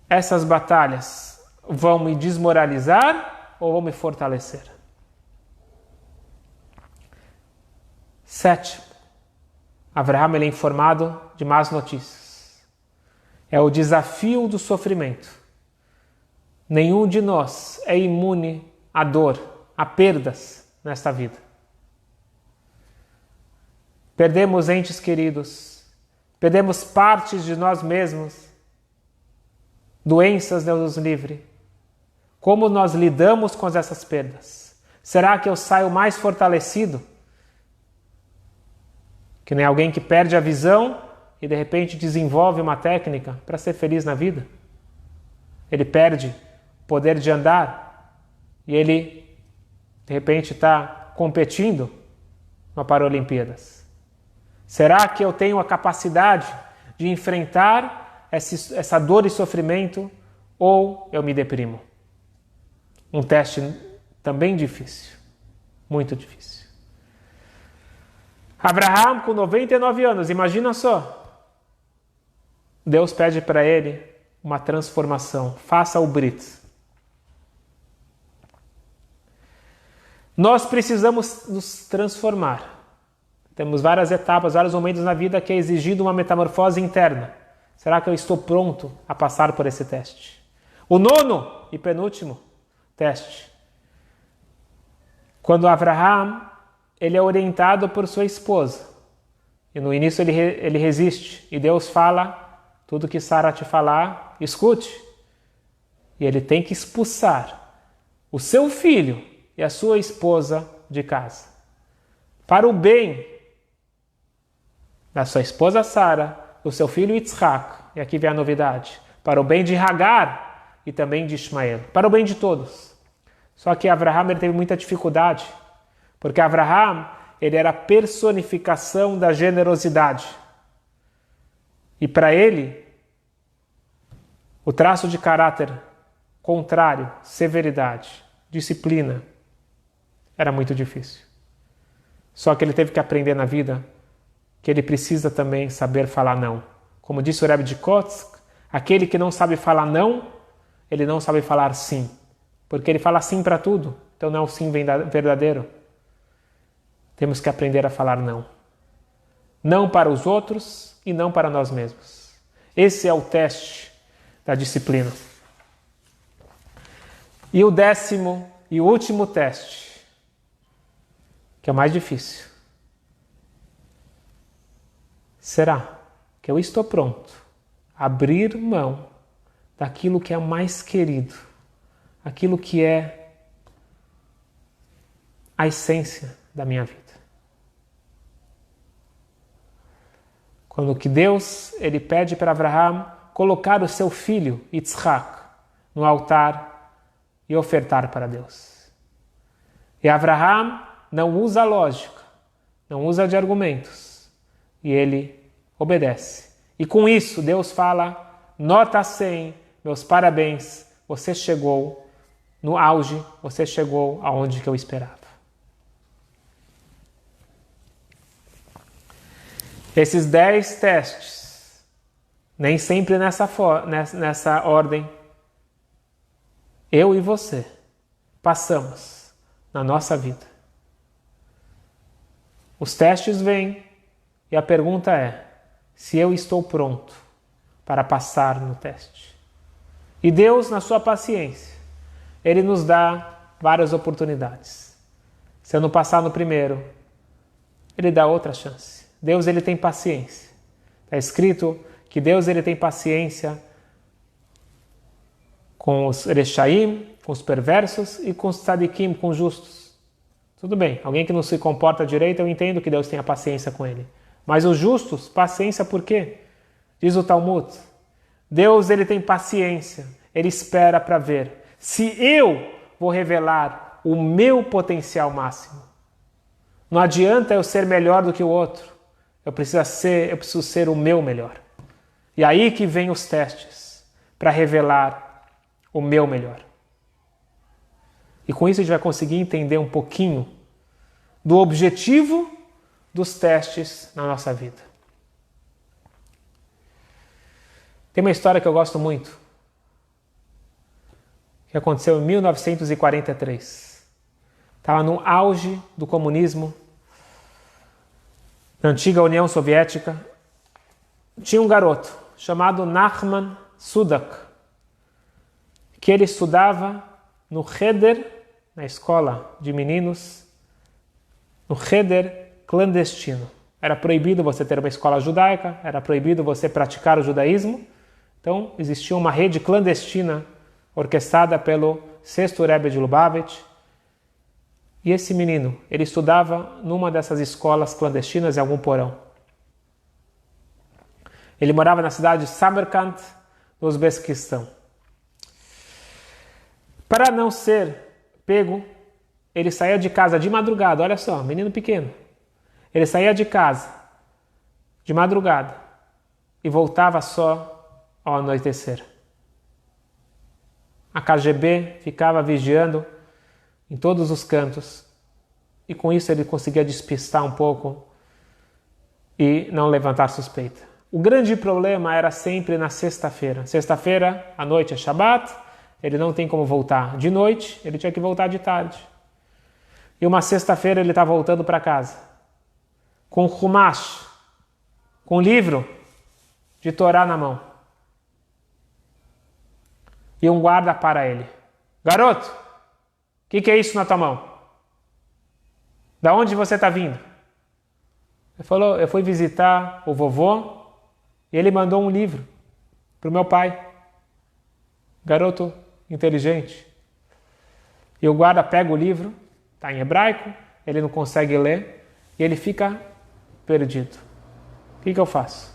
Essas batalhas vão me desmoralizar ou vão me fortalecer? Sétimo. Abraham ele é informado de más notícias. É o desafio do sofrimento. Nenhum de nós é imune à dor, a perdas nesta vida. Perdemos entes queridos, perdemos partes de nós mesmos, doenças, Deus nos livre. Como nós lidamos com essas perdas? Será que eu saio mais fortalecido? Que nem alguém que perde a visão e de repente desenvolve uma técnica para ser feliz na vida. Ele perde o poder de andar e ele de repente está competindo na Paralimpíadas. Será que eu tenho a capacidade de enfrentar essa dor e sofrimento ou eu me deprimo? Um teste também difícil, muito difícil. Abraham, com 99 anos, imagina só. Deus pede para ele uma transformação. Faça o Brit. Nós precisamos nos transformar. Temos várias etapas, vários momentos na vida que é exigido uma metamorfose interna. Será que eu estou pronto a passar por esse teste? O nono e penúltimo teste. Quando Abraham, ele é orientado por sua esposa. E no início ele resiste. E Deus fala, tudo que Sara te falar, escute. E ele tem que expulsar o seu filho e a sua esposa de casa. Para o bem da sua esposa Sara, do seu filho Yitzhak, e aqui vem a novidade, para o bem de Hagar e também de Ismael, para o bem de todos. Só que Abraham ele teve muita dificuldade, porque Abraham ele era a personificação da generosidade. E para ele, o traço de caráter contrário, severidade, disciplina, era muito difícil. Só que ele teve que aprender na vida que ele precisa também saber falar não. Como disse o Rebbe de Kotsk, aquele que não sabe falar não, ele não sabe falar sim. Porque ele fala sim para tudo, então não é o sim verdadeiro. Temos que aprender a falar não. Não para os outros e não para nós mesmos. Esse é o teste da disciplina. E o 10º e último teste, que é o mais difícil. Será que eu estou pronto a abrir mão daquilo que é mais querido, aquilo que é a essência da minha vida? Quando que Deus ele pede para Abraham colocar o seu filho, Yitzhak, no altar e ofertar para Deus. E Abraham não usa lógica, não usa de argumentos. E ele obedece. E com isso Deus fala, nota 100, meus parabéns, você chegou no auge, você chegou aonde que eu esperava. Esses 10 testes, nem sempre nessa ordem, eu e você passamos na nossa vida. Os testes vêm e a pergunta é, se eu estou pronto para passar no teste. E Deus, na sua paciência, Ele nos dá várias oportunidades. Se eu não passar no primeiro, Ele dá outra chance. Deus ele tem paciência. Está escrito que Deus ele tem paciência com os Rechaim, com os perversos e com os Tzadikim, com os justos. Tudo bem, alguém que não se comporta direito, eu entendo que Deus tenha paciência com ele. Mas os justos, paciência por quê? Diz o Talmud, Deus ele tem paciência, ele espera para ver se eu vou revelar o meu potencial máximo. Não adianta eu ser melhor do que o outro, eu preciso ser o meu melhor. E aí que vem os testes, para revelar o meu melhor. E com isso a gente vai conseguir entender um pouquinho do objetivo dos testes na nossa vida. Tem uma história que eu gosto muito, que aconteceu em 1943. Estava no auge do comunismo, na antiga União Soviética. Tinha um garoto chamado Nachman Sudak, que ele estudava no Cheder, na escola de meninos, no Cheder clandestino. Era proibido você ter uma escola judaica, era proibido você praticar o judaísmo. Então, existia uma rede clandestina orquestrada pelo sexto Rebbe de Lubavitch. E esse menino, ele estudava numa dessas escolas clandestinas em algum porão. Ele morava na cidade de Samarkand, no Uzbequistão. Para não ser pego, ele saía de casa de madrugada. Olha só, menino pequeno. Ele saía de casa de madrugada e voltava só ao anoitecer. A KGB ficava vigiando em todos os cantos e com isso ele conseguia despistar um pouco e não levantar suspeita. O grande problema era sempre na sexta-feira. Sexta-feira, à noite é Shabat, ele não tem como voltar de noite, ele tinha que voltar de tarde. E uma sexta-feira ele está voltando para casa, com Humash, com livro de Torá na mão. E um guarda para ele. Garoto, o que é isso na tua mão? Da onde você está vindo? Ele falou, eu fui visitar o vovô e ele mandou um livro para o meu pai. Garoto inteligente. E o guarda pega o livro, está em hebraico, ele não consegue ler e ele fica perdido. O que eu faço?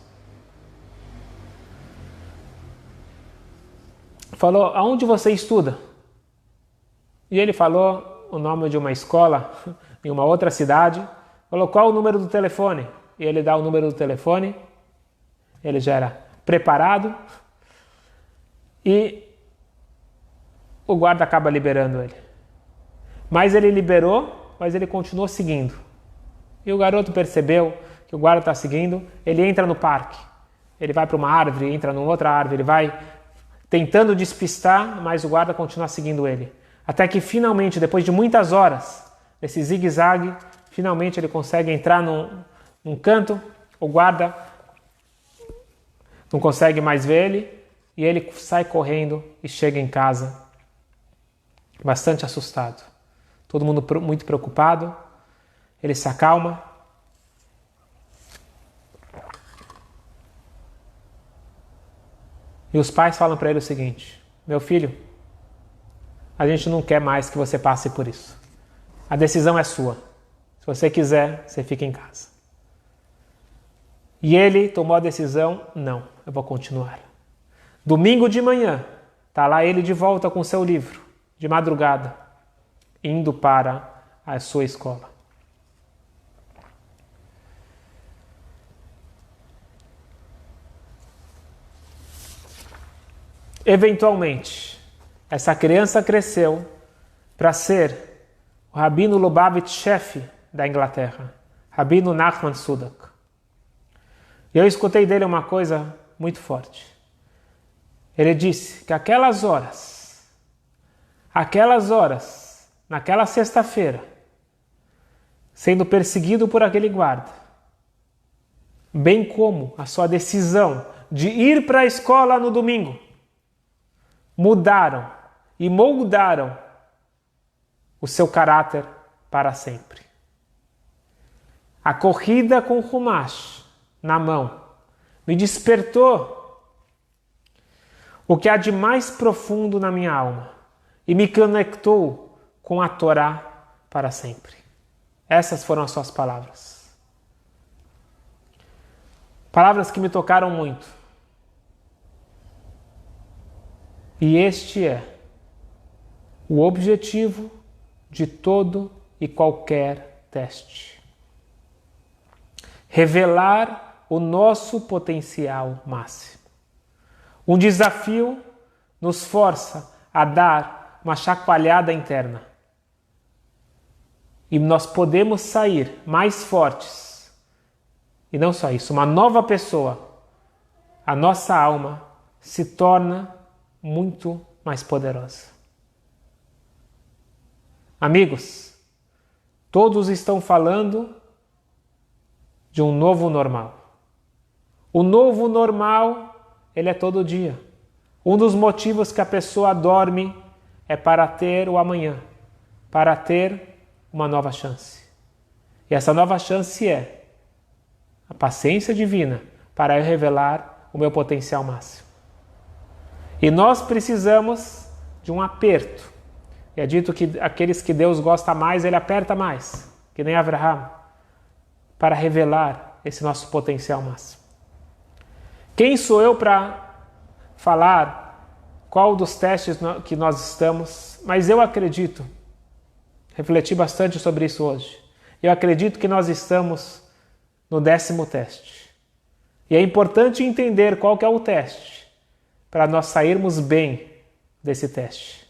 Falou, aonde você estuda? E ele falou o nome de uma escola em uma outra cidade. Falou, qual o número do telefone? E ele dá o número do telefone. Ele já era preparado. E o guarda acaba liberando ele. Mas ele liberou, mas ele continuou seguindo. E o garoto percebeu que o guarda está seguindo. Ele entra no parque. Ele vai para uma árvore, entra numa outra árvore. Ele vai tentando despistar, mas o guarda continua seguindo ele. Até que finalmente, depois de muitas horas, desse zigue-zague, finalmente ele consegue entrar num canto, o guarda não consegue mais ver ele, e ele sai correndo e chega em casa, bastante assustado. Todo mundo muito preocupado, ele se acalma. E os pais falam para ele o seguinte, meu filho, a gente não quer mais que você passe por isso. A decisão é sua. Se você quiser, você fica em casa. E ele tomou a decisão, não, eu vou continuar. Domingo de manhã, está lá ele de volta com seu livro, de madrugada, indo para a sua escola. Eventualmente, essa criança cresceu para ser o Rabino Lubavitch chefe da Inglaterra, Rabino Nachman Sudak. E eu escutei dele uma coisa muito forte. Ele disse que aquelas horas, naquela sexta-feira, sendo perseguido por aquele guarda, bem como a sua decisão de ir para a escola no domingo, mudaram e moldaram o seu caráter para sempre. A corrida com o Humash na mão me despertou o que há de mais profundo na minha alma e me conectou com a Torá para sempre. Essas foram as suas palavras. Palavras que me tocaram muito. E este é o objetivo de todo e qualquer teste. Revelar o nosso potencial máximo. Um desafio nos força a dar uma chacoalhada interna. E nós podemos sair mais fortes. E não só isso, uma nova pessoa. A nossa alma se torna muito mais poderosa. Amigos, todos estão falando de um novo normal. O novo normal, ele é todo dia. Um dos motivos que a pessoa dorme é para ter o amanhã, para ter uma nova chance. E essa nova chance é a paciência divina para eu revelar o meu potencial máximo. E nós precisamos de um aperto. E é dito que aqueles que Deus gosta mais, Ele aperta mais, que nem Abraham, para revelar esse nosso potencial máximo. Quem sou eu para falar qual dos testes que nós estamos? Mas eu acredito, refleti bastante sobre isso hoje, eu acredito que nós estamos no 10º teste. E é importante entender qual que é o teste, para nós sairmos bem desse teste.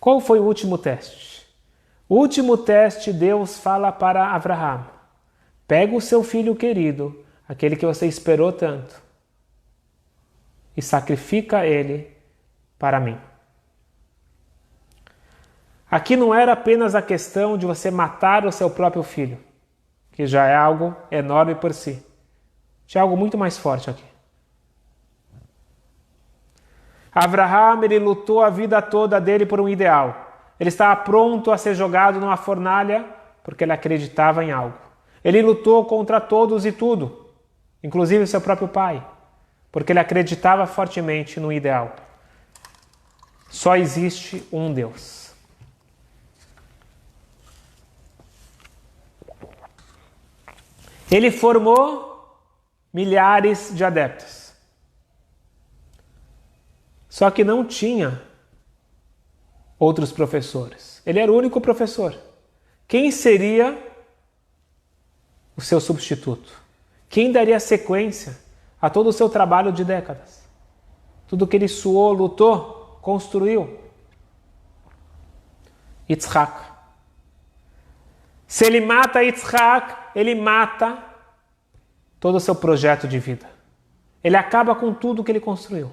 Qual foi o último teste? Último teste, Deus fala para Abraham: pega o seu filho querido, aquele que você esperou tanto, e sacrifica ele para mim. Aqui não era apenas a questão de você matar o seu próprio filho, que já é algo enorme por si. Tinha algo muito mais forte aqui. Abraham, ele lutou a vida toda dele por um ideal. Ele estava pronto a ser jogado numa fornalha porque ele acreditava em algo. Ele lutou contra todos e tudo, inclusive seu próprio pai, porque ele acreditava fortemente no ideal. Só existe um Deus. Ele formou milhares de adeptos. Só que não tinha outros professores. Ele era o único professor. Quem seria o seu substituto? Quem daria sequência a todo o seu trabalho de décadas? Tudo que ele suou, lutou, construiu. Yitzhak. Se ele mata Yitzhak, ele mata todo o seu projeto de vida. Ele acaba com tudo que ele construiu.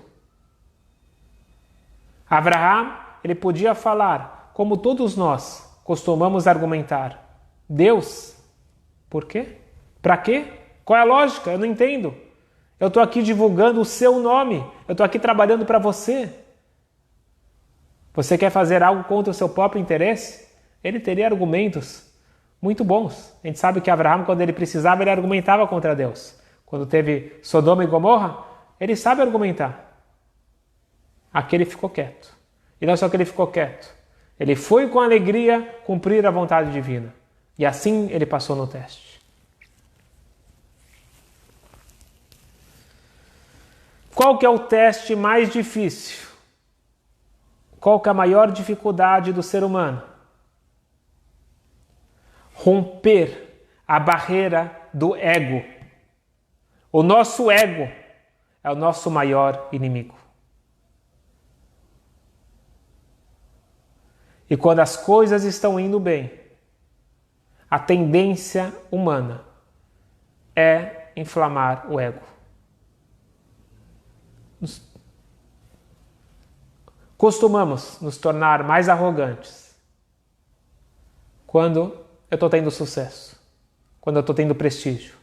Abraham, ele podia falar, como todos nós costumamos argumentar: Deus, por quê? Para quê? Qual é a lógica? Eu não entendo. Eu estou aqui divulgando o seu nome. Eu estou aqui trabalhando para você. Você quer fazer algo contra o seu próprio interesse? Ele teria argumentos muito bons. A gente sabe que Abraham, quando ele precisava, ele argumentava contra Deus. Quando teve Sodoma e Gomorra, ele sabe argumentar. Aqui ele ficou quieto. E não só que ele ficou quieto. Ele foi com alegria cumprir a vontade divina. E assim ele passou no teste. Qual que é o teste mais difícil? Qual que é a maior dificuldade do ser humano? Romper a barreira do ego. O nosso ego é o nosso maior inimigo. E quando as coisas estão indo bem, a tendência humana é inflamar o ego. Costumamos nos tornar mais arrogantes quando eu estou tendo sucesso, quando eu estou tendo prestígio.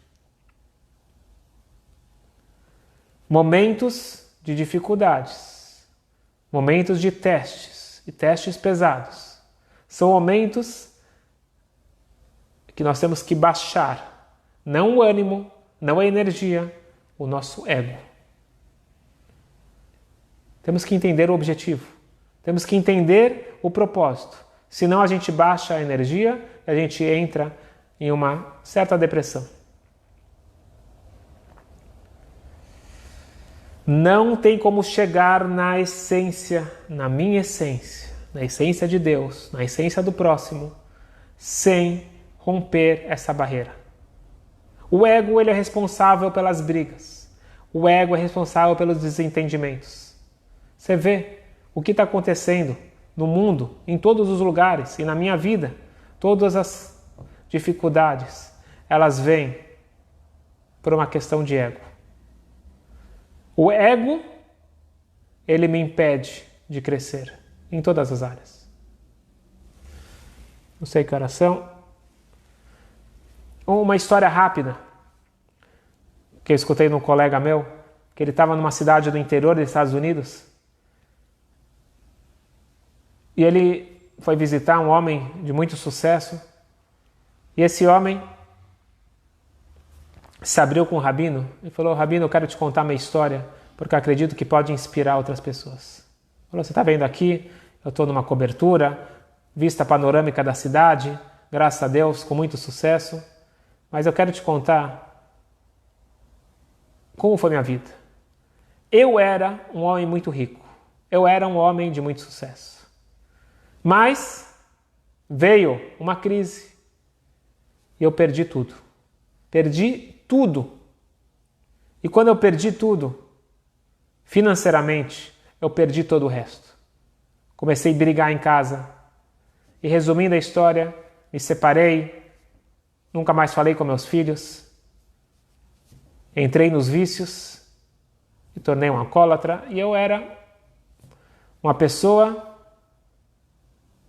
Momentos de dificuldades, momentos de testes e testes pesados, são momentos que nós temos que baixar, não o ânimo, não a energia, o nosso ego. Temos que entender o objetivo, temos que entender o propósito, senão a gente baixa a energia e a gente entra em uma certa depressão. Não tem como chegar na essência, na minha essência, na essência de Deus, na essência do próximo, sem romper essa barreira. O ego, ele é responsável pelas brigas. O ego é responsável pelos desentendimentos. Você vê o que está acontecendo no mundo, em todos os lugares, e na minha vida, todas as dificuldades, elas vêm por uma questão de ego. O ego, ele me impede de crescer em todas as áreas. Não sei que horas são. Uma história rápida que eu escutei de um colega meu, que ele estava numa cidade do interior dos Estados Unidos e ele foi visitar um homem de muito sucesso e esse homem se abriu com o rabino e falou: Rabino, eu quero te contar minha história porque eu acredito que pode inspirar outras pessoas. Ele falou: você está vendo aqui, eu estou numa cobertura, vista panorâmica da cidade, graças a Deus, com muito sucesso, mas eu quero te contar como foi minha vida. Eu era um homem muito rico, eu era um homem de muito sucesso, mas veio uma crise e eu perdi tudo. Perdi tudo. E quando eu perdi tudo, financeiramente, eu perdi todo o resto. Comecei a brigar em casa. E resumindo a história, me separei, nunca mais falei com meus filhos, entrei nos vícios, me tornei um alcoólatra e eu era uma pessoa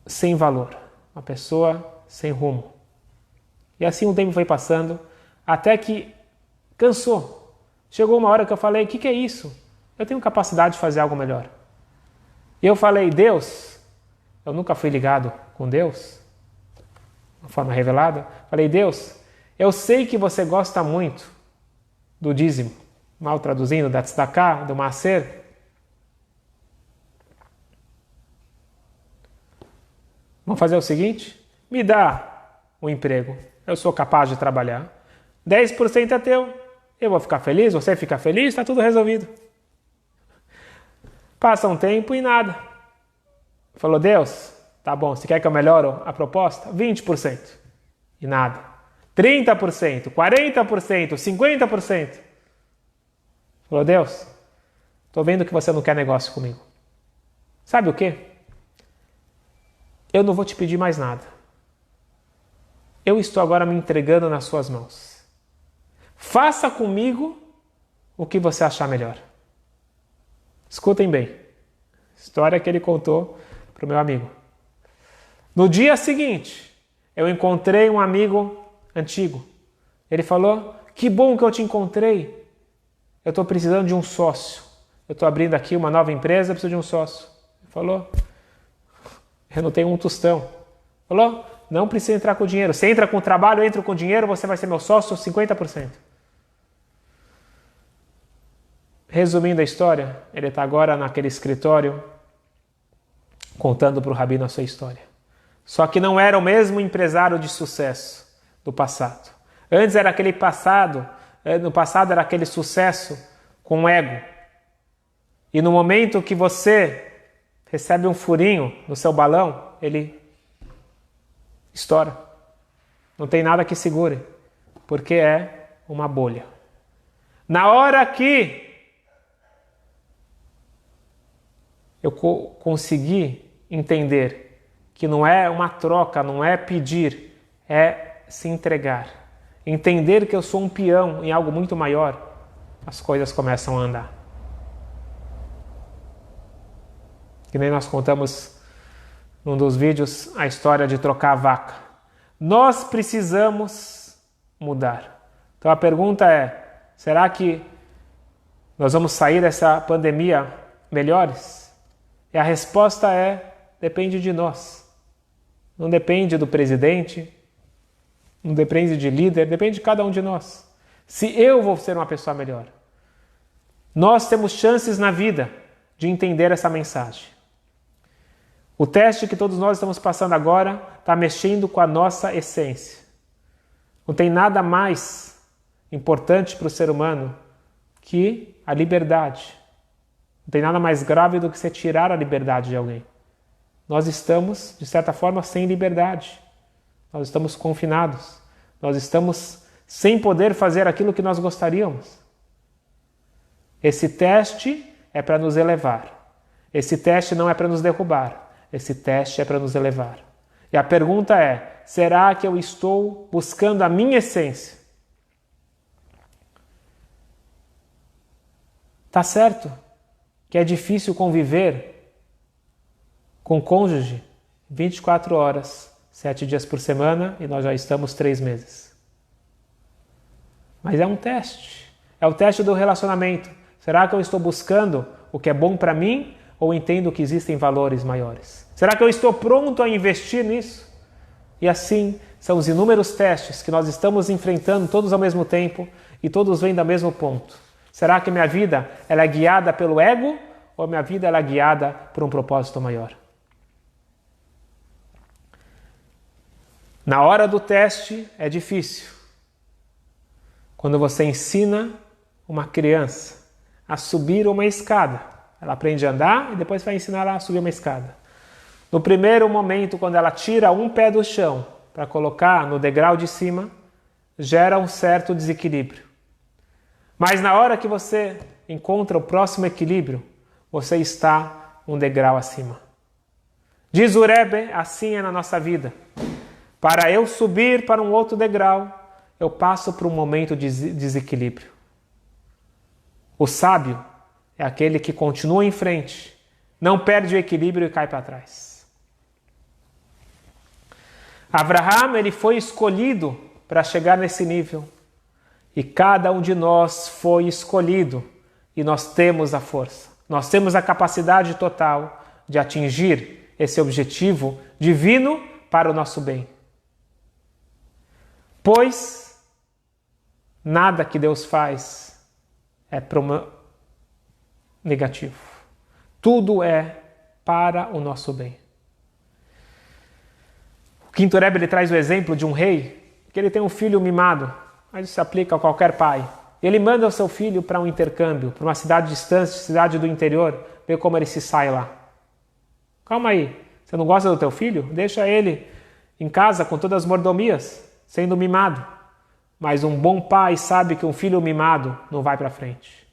sem valor, uma pessoa sem rumo. E assim o tempo foi passando, até que cansou. Chegou uma hora que eu falei, o que é isso? Eu tenho capacidade de fazer algo melhor. E eu falei, Deus, eu nunca fui ligado com Deus, de uma forma revelada. Falei, Deus, eu sei que você gosta muito do dízimo, mal traduzindo, da tzedakah, do maaser. Vamos fazer o seguinte, me dá um emprego, eu sou capaz de trabalhar, 10% é teu, eu vou ficar feliz, você fica feliz, está tudo resolvido. Passa um tempo e nada. Falou, Deus, tá bom, você quer que eu melhore a proposta? 20%. E nada. 30%, 40%, 50%. Falou, Deus, estou vendo que você não quer negócio comigo. Sabe o quê? Eu não vou te pedir mais nada. Eu estou agora me entregando nas suas mãos. Faça comigo o que você achar melhor. Escutem bem. História que ele contou para o meu amigo. No dia seguinte, eu encontrei um amigo antigo. Ele falou, que bom que eu te encontrei. Eu estou precisando de um sócio. Eu estou abrindo aqui uma nova empresa, preciso de um sócio. Ele falou, eu não tenho um tostão. Falou, não precisa entrar com dinheiro. Você entra com o trabalho, eu entro com dinheiro, você vai ser meu sócio 50%. Resumindo a história, ele está agora naquele escritório contando para o rabino a sua história. Só que não era o mesmo empresário de sucesso do passado. Antes era aquele passado, no passado era aquele sucesso com ego. E no momento que você recebe um furinho no seu balão, ele estoura. Não tem nada que segure, porque é uma bolha. Na hora que eu consegui entender que não é uma troca, não é pedir, é se entregar. Entender que eu sou um peão em algo muito maior, as coisas começam a andar. Que nem nós contamos num dos vídeos a história de trocar a vaca. Nós precisamos mudar. Então a pergunta é, será que nós vamos sair dessa pandemia melhores? E a resposta é, depende de nós. Não depende do presidente, não depende de líder, depende de cada um de nós. Se eu vou ser uma pessoa melhor. Nós temos chances na vida de entender essa mensagem. O teste que todos nós estamos passando agora está mexendo com a nossa essência. Não tem nada mais importante para o ser humano que a liberdade. Não tem nada mais grave do que você tirar a liberdade de alguém. Nós estamos, de certa forma, sem liberdade. Nós estamos confinados. Nós estamos sem poder fazer aquilo que nós gostaríamos. Esse teste é para nos elevar. Esse teste não é para nos derrubar. Esse teste é para nos elevar. E a pergunta é, será que eu estou buscando a minha essência? Tá certo que é difícil conviver com o cônjuge 24 horas, 7 dias por semana, e nós já estamos 3 meses. Mas é um teste. É o teste do relacionamento. Será que eu estou buscando o que é bom para mim ou entendo que existem valores maiores? Será que eu estou pronto a investir nisso? E assim, são os inúmeros testes que nós estamos enfrentando todos ao mesmo tempo e todos vêm do mesmo ponto. Será que minha vida ela é guiada pelo ego ou minha vida ela é guiada por um propósito maior? Na hora do teste é difícil. Quando você ensina uma criança a subir uma escada, ela aprende a andar e depois vai ensinar ela a subir uma escada. No primeiro momento, quando ela tira um pé do chão para colocar no degrau de cima, gera um certo desequilíbrio. Mas na hora que você encontra o próximo equilíbrio, você está um degrau acima. Diz o Rebbe, assim é na nossa vida. Para eu subir para um outro degrau, eu passo por um momento de desequilíbrio. O sábio é aquele que continua em frente, não perde o equilíbrio e cai para trás. Abraham, ele foi escolhido para chegar nesse nível. E cada um de nós foi escolhido e nós temos a força. Nós temos a capacidade total de atingir esse objetivo divino para o nosso bem. Pois nada que Deus faz é negativo. Tudo é para o nosso bem. O quinto Rebbe, ele traz o exemplo de um rei que ele tem um filho mimado, mas isso se aplica a qualquer pai. Ele manda o seu filho para um intercâmbio, para uma cidade distante, cidade do interior, ver como ele se sai lá. Calma aí, você não gosta do teu filho? Deixa ele em casa com todas as mordomias, sendo mimado. Mas um bom pai sabe que um filho mimado não vai para frente.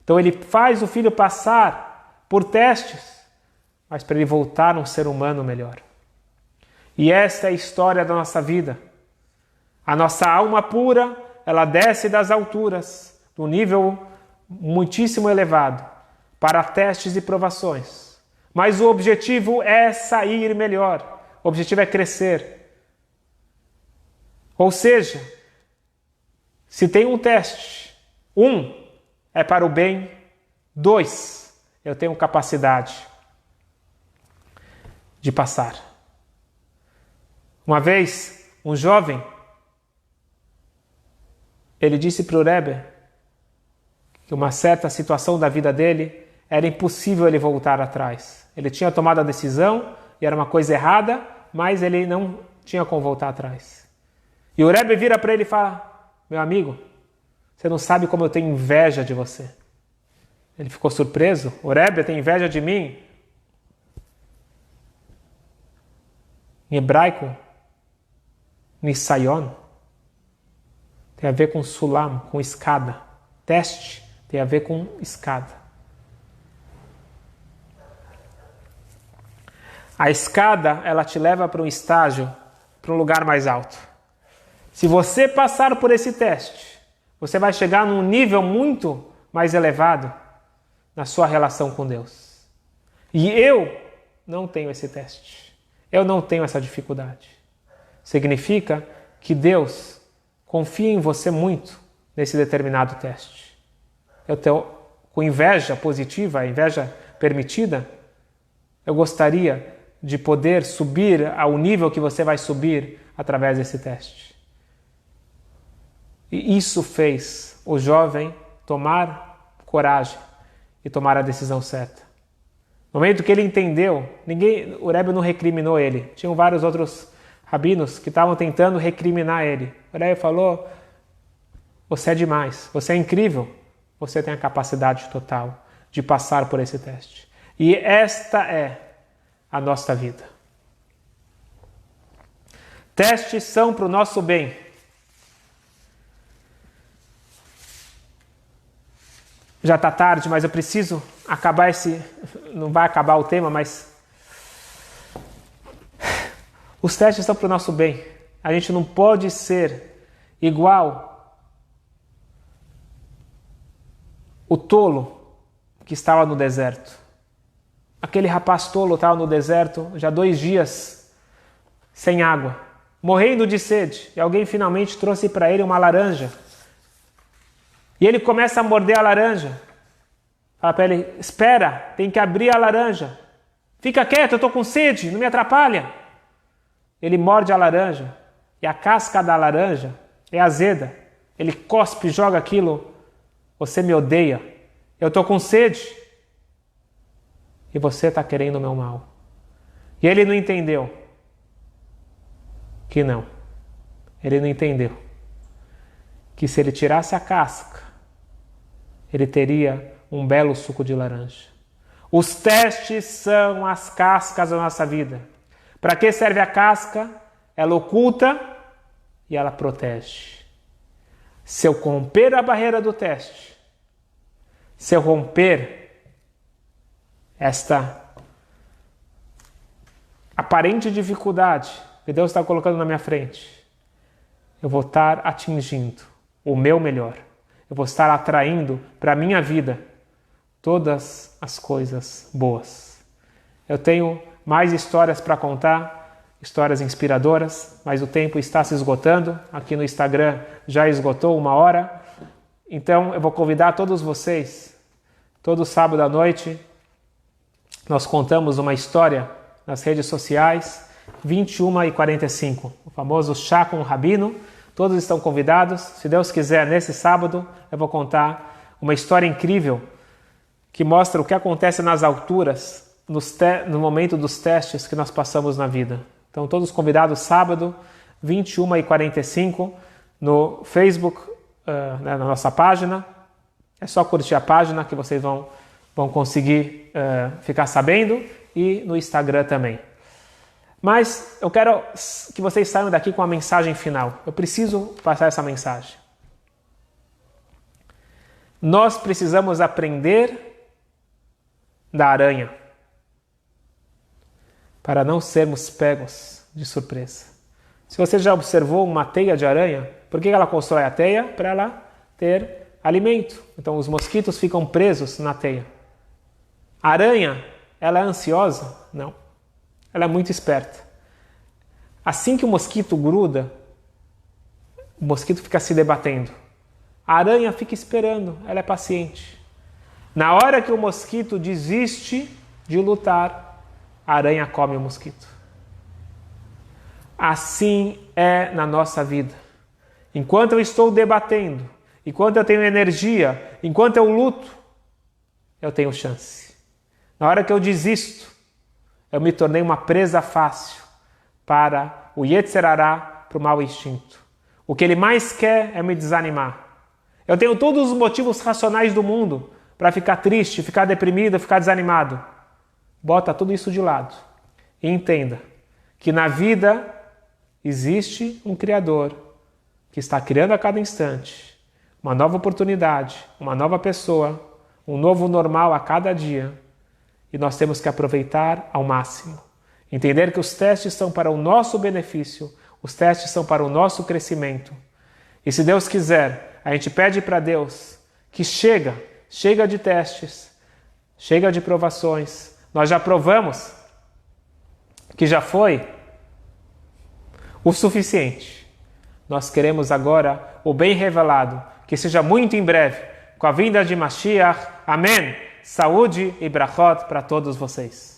Então ele faz o filho passar por testes, mas para ele voltar um ser humano melhor. E esta é a história da nossa vida. A nossa alma pura, ela desce das alturas, do nível muitíssimo elevado, para testes e provações. Mas o objetivo é sair melhor. O objetivo é crescer. Ou seja, se tem um teste, 1 é para o bem, 2 eu tenho capacidade de passar. Uma vez, um jovem, ele disse para o Rebbe que uma certa situação da vida dele era impossível ele voltar atrás. Ele tinha tomado a decisão e era uma coisa errada, mas ele não tinha como voltar atrás. E o Rebbe vira para ele e fala: meu amigo, você não sabe como eu tenho inveja de você. Ele ficou surpreso. O Rebbe tem inveja de mim? Em hebraico, Nisayon tem a ver com sulam, com escada. Teste tem a ver com escada. A escada, ela te leva para um estágio, para um lugar mais alto. Se você passar por esse teste, você vai chegar num nível muito mais elevado na sua relação com Deus. E eu não tenho esse teste. Eu não tenho essa dificuldade. Significa que Deus confia em você muito nesse determinado teste. Eu tenho, com inveja positiva, a inveja permitida, eu gostaria de poder subir ao nível que você vai subir através desse teste. E isso fez o jovem tomar coragem e tomar a decisão certa. No momento que ele entendeu, o Rebbe não recriminou ele. Tinham vários outros rabinos que estavam tentando recriminar ele. O Rebbe falou: você é demais, você é incrível, você tem a capacidade total de passar por esse teste. E esta é a nossa vida. Testes são para o nosso bem. Já está tarde, mas eu preciso acabar esse... Não vai acabar o tema, mas... Os testes são para o nosso bem. A gente não pode ser igual o tolo que estava no deserto. Aquele rapaz tolo estava no deserto já 2 dias sem água, morrendo de sede. E alguém finalmente trouxe para ele uma laranja. E ele começa a morder a laranja. Fala para ele: espera, tem que abrir a laranja. Fica quieto, eu estou com sede, não me atrapalha. Ele morde a laranja e a casca da laranja é azeda. Ele cospe e joga aquilo. Você me odeia. Eu estou com sede. E você está querendo o meu mal. E ele não entendeu. Que não. Ele não entendeu. Que se ele tirasse a casca, ele teria um belo suco de laranja. Os testes são as cascas da nossa vida. Para que serve a casca? Ela oculta e ela protege. Se eu romper a barreira do teste, se eu romper esta aparente dificuldade que Deus está colocando na minha frente, eu vou estar atingindo o meu melhor. Eu vou estar atraindo para a minha vida todas as coisas boas. Eu tenho mais histórias para contar, histórias inspiradoras, mas o tempo está se esgotando. Aqui no Instagram já esgotou 1 hora. Então eu vou convidar todos vocês, todo sábado à noite, nós contamos uma história nas redes sociais, 21h45, o famoso Chá com o Rabino. Todos estão convidados. Se Deus quiser, nesse sábado, eu vou contar uma história incrível que mostra o que acontece nas alturas no momento dos testes que nós passamos na vida. Então, todos convidados, sábado, 21h45, no Facebook, na nossa página. É só curtir a página que vocês vão conseguir ficar sabendo, e no Instagram também. Mas eu quero que vocês saiam daqui com a mensagem final. Eu preciso passar essa mensagem. Nós precisamos aprender da aranha para não sermos pegos de surpresa. Se você já observou uma teia de aranha, por que ela constrói a teia? Para ela ter alimento. Então os mosquitos ficam presos na teia. A aranha, ela é ansiosa? Não. Ela é muito esperta. Assim que o mosquito gruda, o mosquito fica se debatendo. A aranha fica esperando, ela é paciente. Na hora que o mosquito desiste de lutar, a aranha come o mosquito. Assim é na nossa vida. Enquanto eu estou debatendo, enquanto eu tenho energia, enquanto eu luto, eu tenho chance. Na hora que eu desisto, eu me tornei uma presa fácil para o Yetzer Hará, para o mau instinto. O que ele mais quer é me desanimar. Eu tenho todos os motivos racionais do mundo para ficar triste, ficar deprimido, ficar desanimado. Bota tudo isso de lado e entenda que na vida existe um Criador que está criando a cada instante uma nova oportunidade, uma nova pessoa, um novo normal a cada dia. E nós temos que aproveitar ao máximo. Entender que os testes são para o nosso benefício, os testes são para o nosso crescimento. E se Deus quiser, a gente pede para Deus que chega de testes, chega de provações. Nós já provamos que já foi o suficiente. Nós queremos agora o bem revelado, que seja muito em breve, com a vinda de Mashiach. Amém. Saúde e brachot para todos vocês.